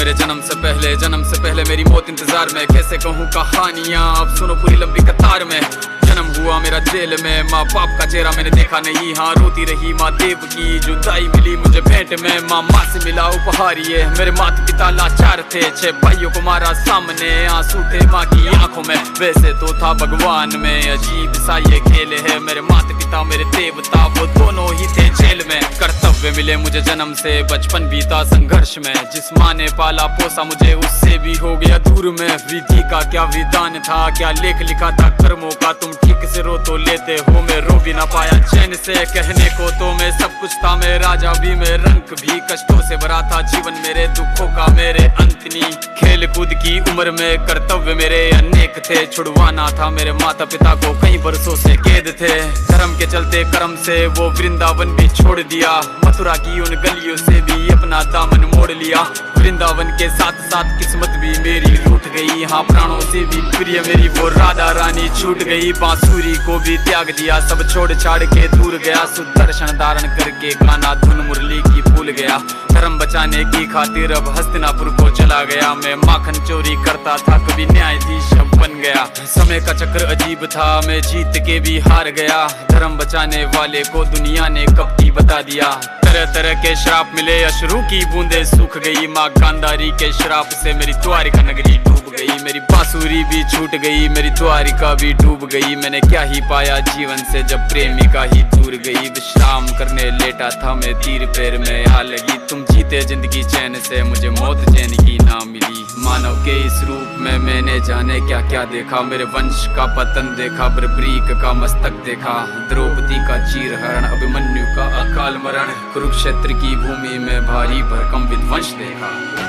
मेरे जन्म से पहले मेरी मौत इंतजार में। कैसे कहूँ कहानियाँ, अब सुनो पूरी लंबी कतार में। जन्म हुआ मेरा जेल में, माँ बाप का चेहरा मैंने देखा नहीं। हाँ रोती रही माँ देव की जुदाई मिली मुझे भेंट में। माँ से मिला उपहार ये, मेरे माता पिता लाचार थे। 6 भाइयों को मारा सामने, आंसू थे माँ की आंखों में। वैसे तो था भगवान में, अजीब सा ये खेल है। मेरे माता पिता मेरे देवता, वो दोनों ही थे जेल में। कर्तव्य मिले मुझे जन्म से, बचपन बीता संघर्ष में। जिस माँ ने पाला पोसा मुझे, उससे भी हो गया दूर में। विधि का क्या विधान था, क्या लेख लिखा था कर्मों का। तुम ठीक से रो तो लेते हो, मैं रो भी ना पाया चैन से। कहने को तो मैं सब कुछ था, मैं राजा भी, मैं रंक भी। कष्टों से भरा था जीवन मेरे, दुखों का मेरे अंत नहीं। खेल कूद की उम्र में कर्तव्य मेरे अनेक थे। छुड़वाना था मेरे माता पिता को, कई बरसों से कैद थे। धर्म के चलते कर्म से वो वृंदावन भी छोड़ दिया। मथुरा की उन गलियों से भी अपना दामन मोड़ लिया। वृंदावन के साथ साथ किस्मत भी मेरी रूठ गई। हाँ प्राणों से भी प्रिय मेरी वो राधा रानी छूट गई। बांसुरी को भी त्याग दिया, सब छोड़ छाड़ के दूर गया। सुदर्शन धारण करके गाना धुन मुरली की भूल गया। धर्म बचाने की खातिर अब हस्तिनापुर को चला गया। मैं माखन चोरी करता था, कभी न्यायाधीश बन गया। समय का चक्र अजीब था, मैं जीत के भी हार गया। धर्म बचाने वाले को दुनिया ने कपटी बता दिया। तरह तरह के श्राप मिले, अश्रु की बूंदे सूख गई। माँ गांधारी के श्राप से मेरी द्वारिका नगरी डूब गई। मेरी बांसुरी भी छूट गई, मेरी द्वारिका भी डूब गई। मैंने क्या ही पाया जीवन से जब प्रेमिका ही दूर गई। विश्राम करने लेटा था मैं, तीर पैर में आ लगी। तुम जीते जिंदगी चैन से, मुझे मौत चैन की ना मिली। मानव के इस रूप में मैंने जाने क्या क्या देखा। मेरे वंश का पतन देखा, बर्बरीक का मस्तक देखा। द्रौपदी का चीरहरण, अभिमन्यु का अकाल मरण। कुरुक्षेत्र की भूमि में भारी भरकम विध्वंस देखा।